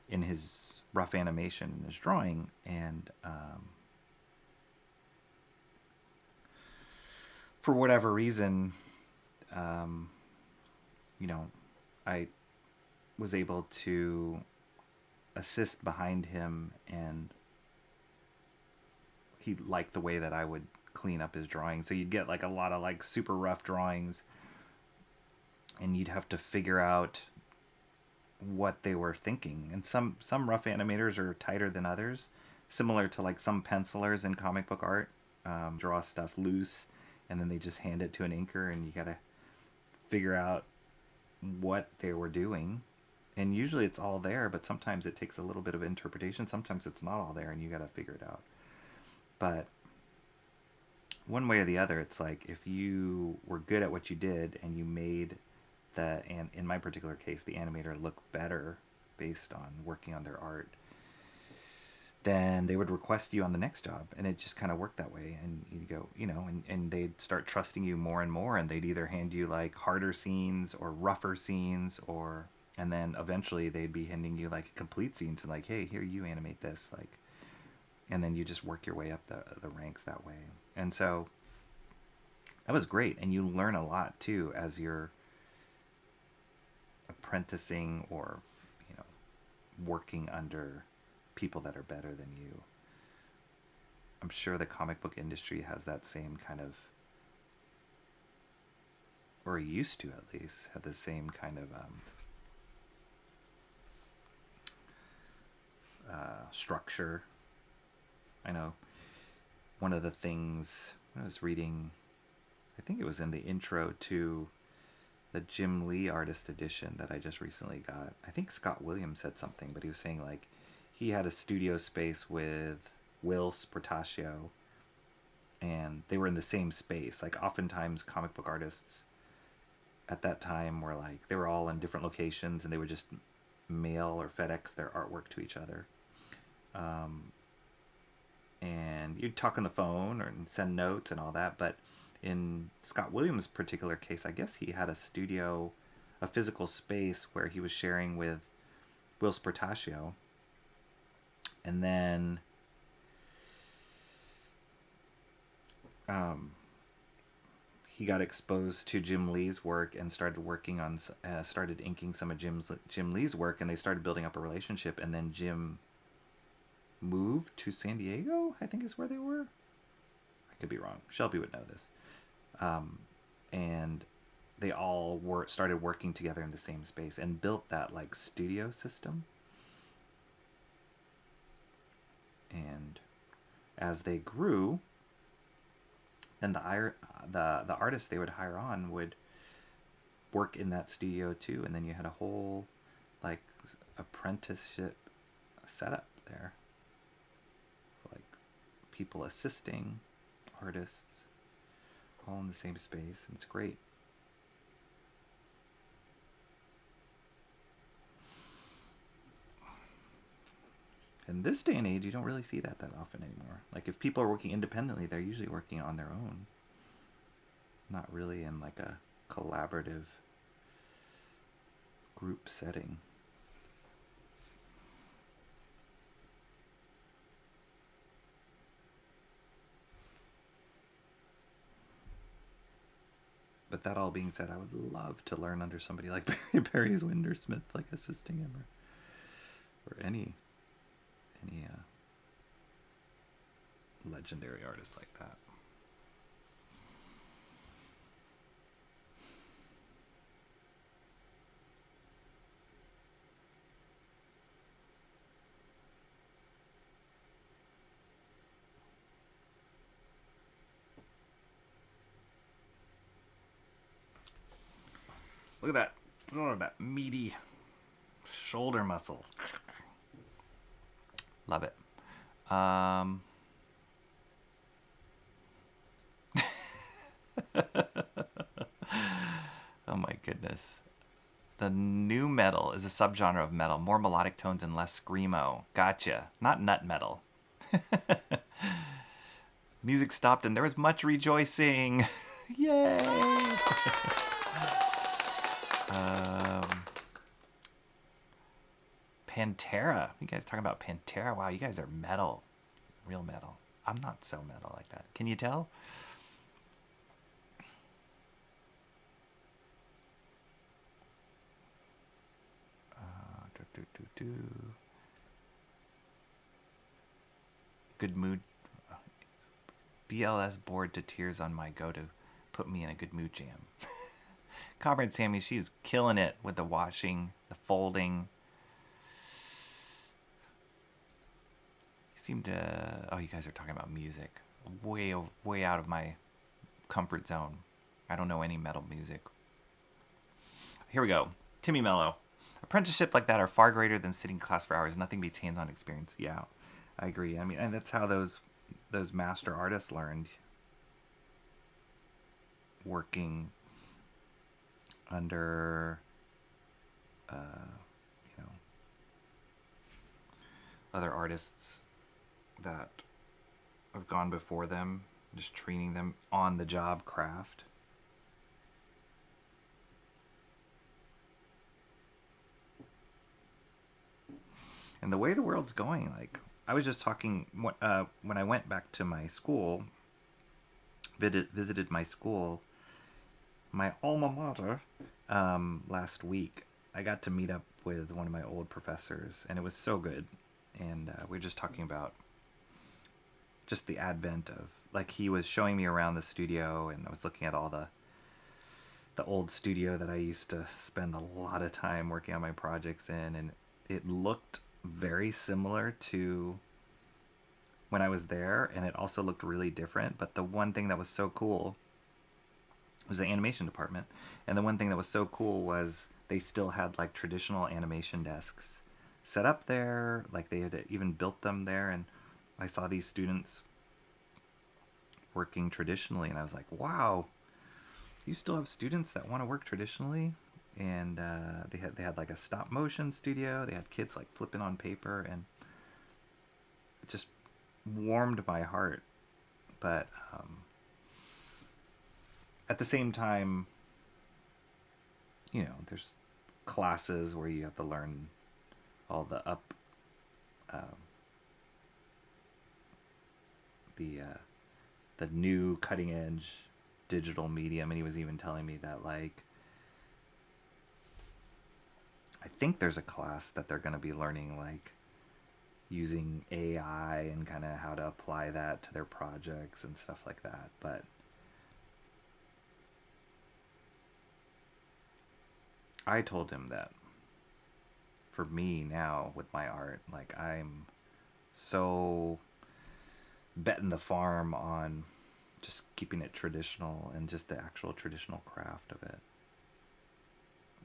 in his rough animation in his drawing, and for whatever reason, you know, I was able to assist behind him, and he liked the way that I would clean up his drawings. So you'd get like a lot of like super rough drawings, and you'd have to figure out what they were thinking. And some rough animators are tighter than others, similar to like some pencilers in comic book art, draw stuff loose and then they just hand it to an inker, and you gotta figure out what they were doing. And usually it's all there, but sometimes it takes a little bit of interpretation. Sometimes it's not all there, and you gotta figure it out. But one way or the other, it's like if you were good at what you did and you made and in my particular case, the animator look better based on working on their art, then they would request you on the next job, and it just kind of worked that way. And you go, and they'd start trusting you more and more, and they'd either hand you like harder scenes or rougher scenes, and then eventually they'd be handing you like complete scenes and like, hey, here, you animate this, like, and then you just work your way up the ranks that way. And so that was great, and you learn a lot too as you're apprenticing or working under people that are better than you. I'm sure the comic book industry has that same kind of, or used to at least, had the same kind of structure. I know one of the things I was reading, I think it was in the intro to the Jim Lee artist edition that I just recently got. I think Scott Williams said something, but he was saying like he had a studio space with Will Sportaccio, and they were in the same space. Like oftentimes comic book artists at that time were like, they were all in different locations, and they would just mail or FedEx their artwork to each other. And you'd talk on the phone or send notes and all that, but in Scott Williams' particular case, I guess he had a studio, a physical space where he was sharing with Will Sportaccio. And then he got exposed to Jim Lee's work and started working on, started inking some of Jim Lee's work, and they started building up a relationship. And then Jim moved to San Diego, I think is where they were. I could be wrong. Shelby would know this. And they all started working together in the same space and built that like studio system. And as they grew, then the artists they would hire on would work in that studio too, and then you had a whole like apprenticeship setup there, like people assisting artists all in the same space, and it's great. In this day and age, you don't really see that often anymore. Like if people are working independently, they're usually working on their own, not really in like a collaborative group setting. But that all being said, I would love to learn under somebody like Barry's WINDSOR-SMITH, like assisting him, or any legendary artist like that. Look at that. Oh, that meaty shoulder muscle. Love it. Oh my goodness. The new metal is a subgenre of metal, more melodic tones and less screamo. Gotcha. Not nut metal. Music stopped and there was much rejoicing. Yay! Pantera. You guys talking about Pantera? Wow, you guys are metal. Real metal. I'm not so metal like that. Can you tell? Good mood. BLS bored to tears on my go to put me in a good mood jam. Comrade Sammy, she's killing it with the washing, the folding. You seem to... Oh, you guys are talking about music. Way out of my comfort zone. I don't know any metal music. Here we go. Timmy Mello. Apprenticeship like that are far greater than sitting in class for hours. Nothing beats hands-on experience. Yeah, I agree. I mean, and that's how those master artists learned. Working under, other artists that have gone before them, just training them on the job craft. And the way the world's going, like, I was just talking, when I went back to my school, visited my school, my alma mater, last week, I got to meet up with one of my old professors, and it was so good. And we were just talking about just the advent of, like, he was showing me around the studio, and I was looking at all the old studio that I used to spend a lot of time working on my projects in, and it looked very similar to when I was there, and it also looked really different. But the one thing that was so cool was the animation department, and the one thing that was so cool was they still had like traditional animation desks set up there, like they had even built them there, and I saw these students working traditionally, and I was like, wow, you still have students that want to work traditionally. And they had like a stop motion studio. They had kids like flipping on paper, and it just warmed my heart. But at the same time, there's classes where you have to learn all the the new cutting edge digital medium, and he was even telling me that, like, I think there's a class that they're going to be learning, like, using AI and kind of how to apply that to their projects and stuff like that. But I told him that for me now with my art, like I'm so betting the farm on just keeping it traditional and just the actual traditional craft of it.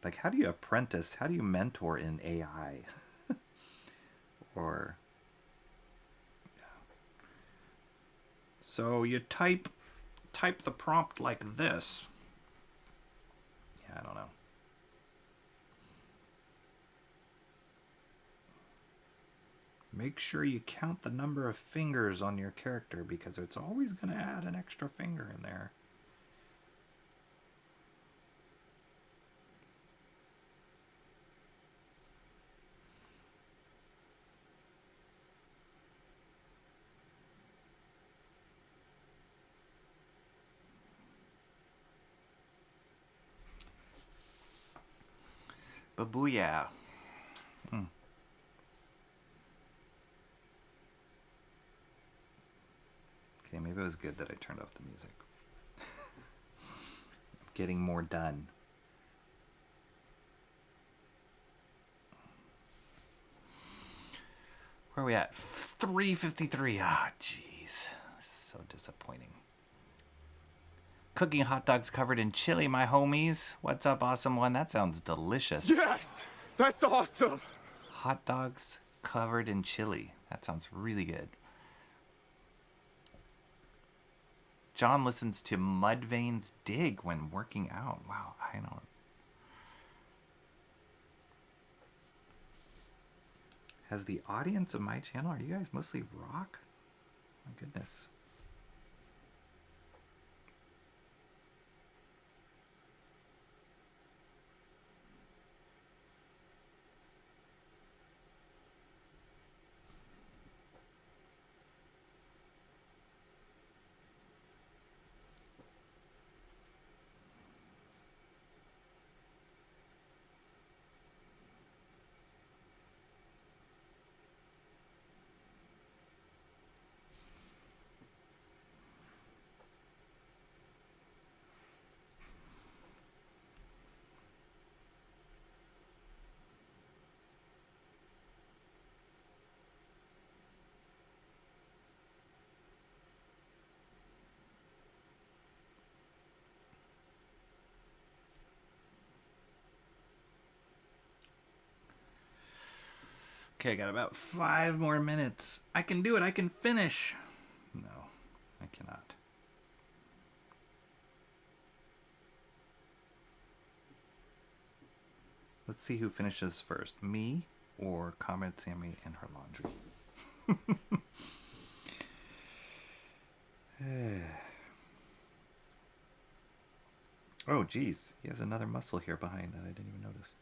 Like, how do you apprentice? How do you mentor in AI? Or, yeah. So you type the prompt like this. Yeah, I don't know. Make sure you count the number of fingers on your character because it's always going to add an extra finger in there. But booyah. Okay, maybe it was good that I turned off the music. Getting more done. Where are we at? 3:53. Ah, jeez. So disappointing. Cooking hot dogs covered in chili, my homies. What's up, awesome one? That sounds delicious. Yes! That's awesome! Hot dogs covered in chili. That sounds really good. John listens to Mudvayne's Dig when working out. Wow, I know. Has the audience of my channel, are you guys mostly rock? My goodness. Okay, I got about 5 more minutes. I can do it. I can finish. No, I cannot. Let's see who finishes first. Me or Comrade Sammy and her laundry. Oh, geez. He has another muscle here behind that I didn't even notice.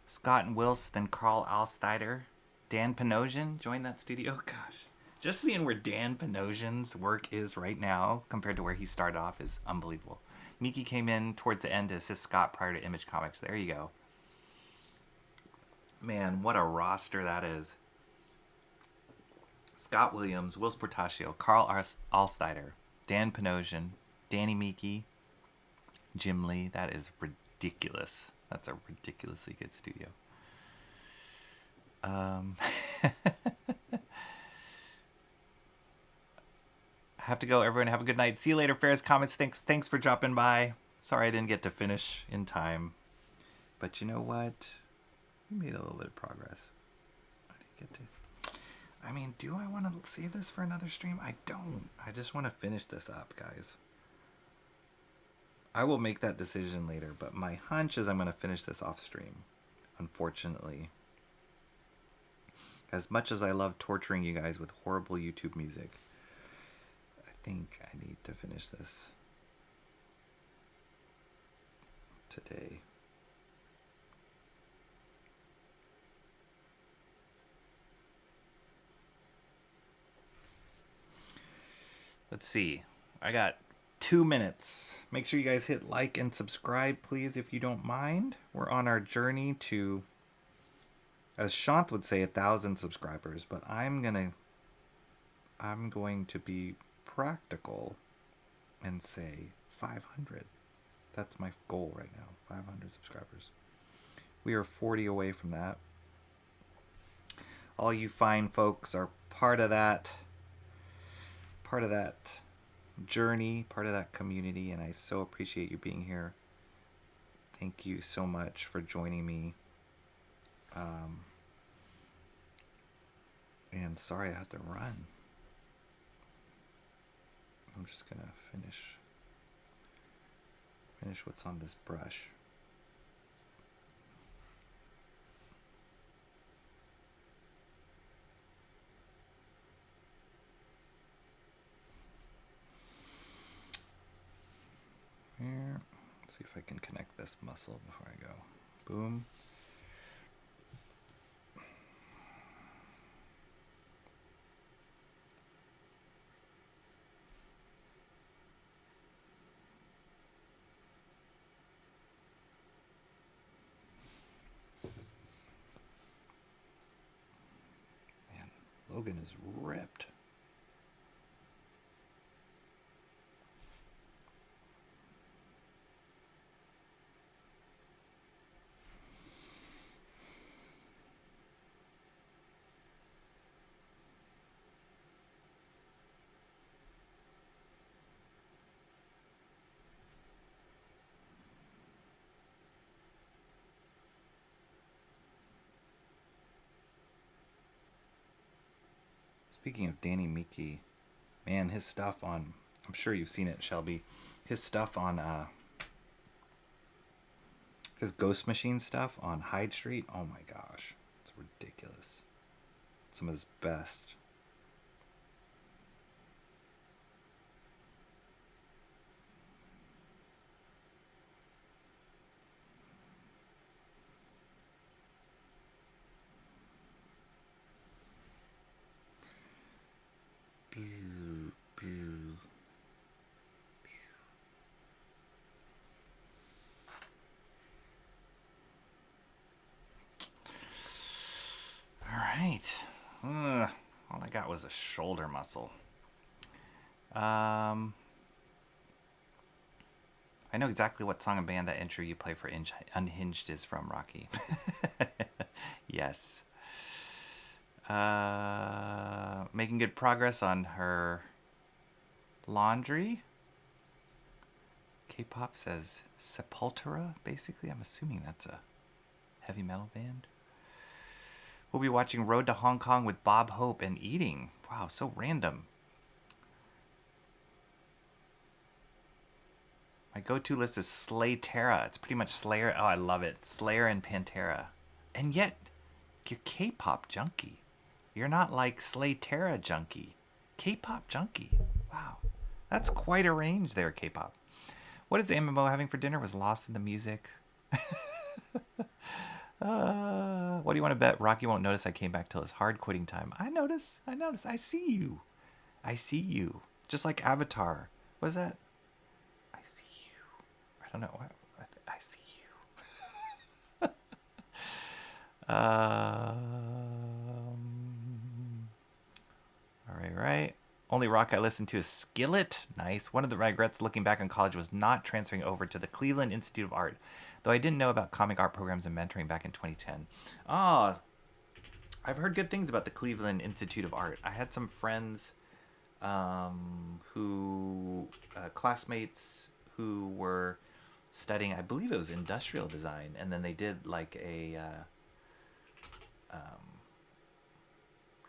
Scott and Wills, then Carl Alsteider. Dan Panosian joined that studio. Gosh, just seeing where Dan Panosian's work is right now compared to where he started off is unbelievable. Miki came in towards the end to assist Scott prior to Image Comics. There you go. Man, what a roster that is. Scott Williams, Wills Portacio, Carl Alsteider, Dan Panosian, Danny Miki, Jim Lee. That is ridiculous. That's a ridiculously good studio. Have to go. Everyone have a good night. See you later, Ferris Comments. Thanks for dropping by. Sorry I didn't get to finish in time. But you know what? We made a little bit of progress. get to... I mean, do I want to save this for another stream? I don't. I just want to finish this up, guys. I will make that decision later, but my hunch is I'm going to finish this off stream, unfortunately. As much as I love torturing you guys with horrible YouTube music, I think I need to finish this today. Let's see. I got 2 minutes. Make sure you guys hit like and subscribe, please, if you don't mind. We're on our journey to, as Shant would say, 1,000 subscribers, but I'm going to be practical and say 500. That's my goal right now, 500 subscribers. We are 40 away from that. All you fine folks are part of that journey, part of that community, and I so appreciate you being here. Thank you so much for joining me. And sorry I had to run. I'm just gonna finish what's on this brush. Here. Let's see if I can connect this muscle before I go. Boom. Man, Logan is ripped. Speaking of Danny Meeke, man, his stuff on, I'm sure you've seen it, Shelby, his stuff on, his Ghost Machine stuff on Hyde Street, oh my gosh, it's ridiculous. Some of his best. Alright. All I got was a shoulder muscle. I know exactly what song and band that intro you play for Unhinged is from, Rocky. Yes. Making good progress on her laundry. K-pop says Sepultura, basically. I'm assuming that's a heavy metal band. We'll be watching Road to Hong Kong with Bob Hope and eating. Wow, so random. My go-to list is Slaytera. It's pretty much Slayer. Oh, I love it. Slayer and Pantera. And yet, you're K-pop junkie. You're not like Slaytera junkie. K-pop junkie. Wow. That's quite a range there, K-pop. What is the MMO having for dinner? Was lost in the music. What do you want to bet? Rocky won't notice I came back till his hard quitting time. I notice. I see you. I see you. Just like Avatar. What is that? I see you. I don't know. I see you. All right. Only rock I listened to is Skillet. Nice. One of the regrets looking back on college was not transferring over to the Cleveland Institute of Art, though I didn't know about comic art programs and mentoring back in 2010. I've heard good things about the Cleveland Institute of Art. I had some friends classmates who were studying, I believe it was industrial design, and then they did like a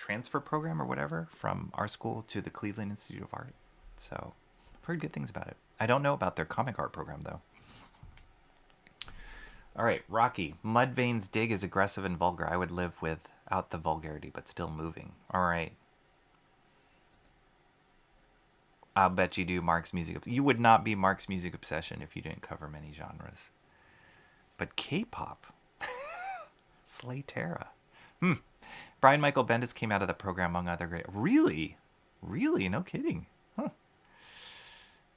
transfer program or whatever from our school to the Cleveland Institute of Art. So I've heard good things about it. I don't know about their comic art program, though. All right, Rocky. Mudvayne's dig is aggressive and vulgar. I would live without the vulgarity, but still moving. All right. I'll bet you do Mark's music. You would not be Mark's music obsession if you didn't cover many genres. But K-pop. Slaytera. Brian Michael Bendis came out of the program among other great... Really? Really? No kidding. Huh.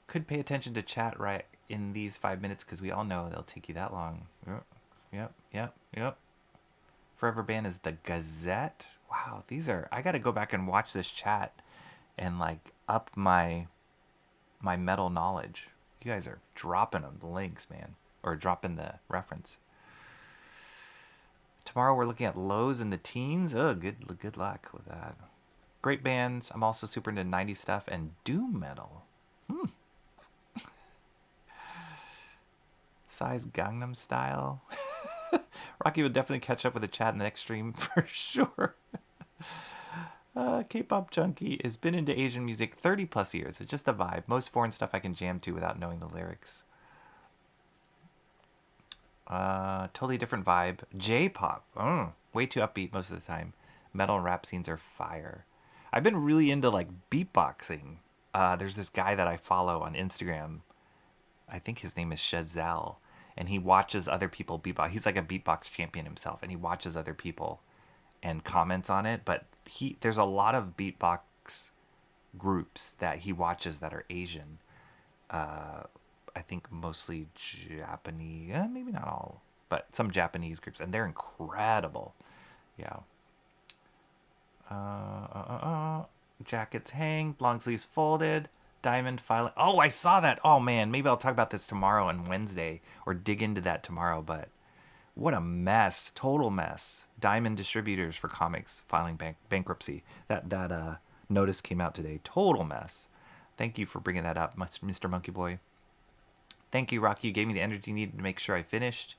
Could pay attention to chat right in these 5 minutes because we all know they'll take you that long. Yep. Forever Band is the Gazette. Wow, these are... I got to go back and watch this chat and like up my metal knowledge. You guys are dropping the links, man. Or dropping the reference. Tomorrow we're looking at Lows in the Teens. Oh, good luck with that. Great bands. I'm also super into 90s stuff and doom metal. Size Gangnam Style. Rocky would definitely catch up with the chat in the next stream for sure. K-pop junkie has been into Asian music 30 plus years. It's just a vibe. Most foreign stuff I can jam to without knowing the lyrics. Totally different vibe. J-pop. Way too upbeat most of the time. Metal and rap scenes are fire. I've been really into like beatboxing. There's this guy that I follow on Instagram. I think his name is Chazelle. And he watches other people beatbox. He's like a beatbox champion himself. And he watches other people and comments on it. But there's a lot of beatbox groups that he watches that are Asian. I think mostly Japanese, maybe not all, but some Japanese groups, and they're incredible. Yeah. Jackets hang, long sleeves folded, diamond filing. Oh, I saw that. Oh man, maybe I'll talk about this tomorrow on Wednesday, or dig into that tomorrow. But what a mess, total mess. Diamond distributors for comics filing bankruptcy. That notice came out today. Total mess. Thank you for bringing that up, Mr. Monkey Boy. Thank you, Rocky. You gave me the energy needed to make sure I finished.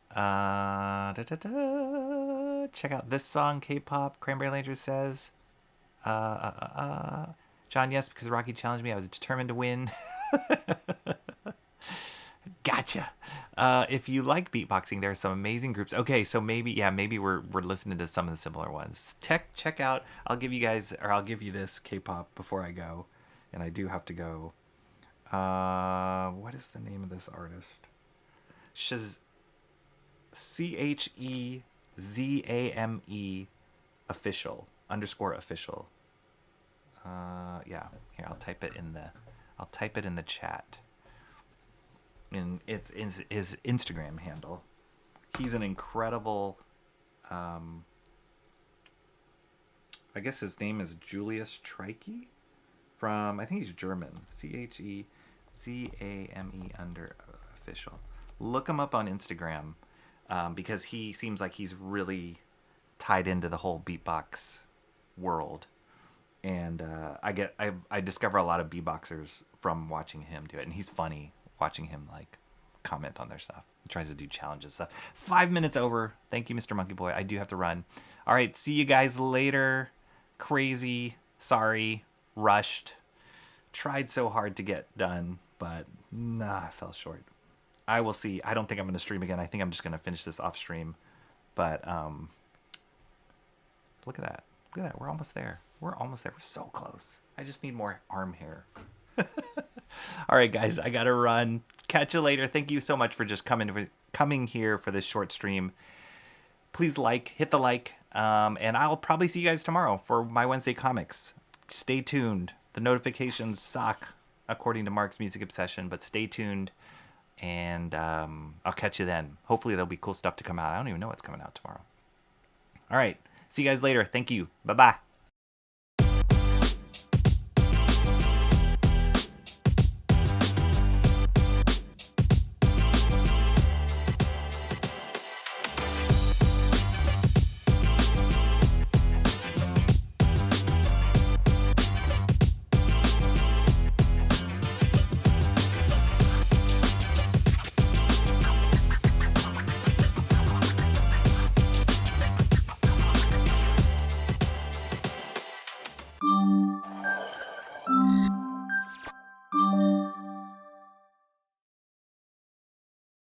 Check out this song, K-pop. Cranberry Ranger says. John, yes, because Rocky challenged me. I was determined to win. Gotcha. If you like beatboxing, there are some amazing groups. Okay, so maybe we're listening to some of the similar ones. Check out. I'll give you this K-pop before I go, and I do have to go. What is the name of this artist? CHEZAME official _official. Yeah. Here, I'll type it in the chat. And it's his Instagram handle. He's an incredible. I guess his name is Julius Treike. I think he's German. CHEZAME _official. Look him up on Instagram because he seems like he's really tied into the whole beatbox world. And I discover a lot of beatboxers from watching him do it. And he's funny watching him like comment on their stuff. He tries to do challenges stuff. 5 minutes over. Thank you, Mr. Monkey Boy. I do have to run. All right. See you guys later. Crazy. Sorry. Rushed. Tried so hard to get done, but I fell short. I will see. I don't think I'm going to stream again. I think I'm just going to finish this off stream. But look at that. Look at that. We're almost there. We're so close. I just need more arm hair. All right, guys. I got to run. Catch you later. Thank you so much for just coming here for this short stream. Please hit the like. And I'll probably see you guys tomorrow for my Wednesday comics. Stay tuned. The notifications suck, according to Mark's music obsession, but stay tuned, and I'll catch you then. Hopefully there'll be cool stuff to come out. I don't even know what's coming out tomorrow. All right. See you guys later. Thank you. Bye-bye.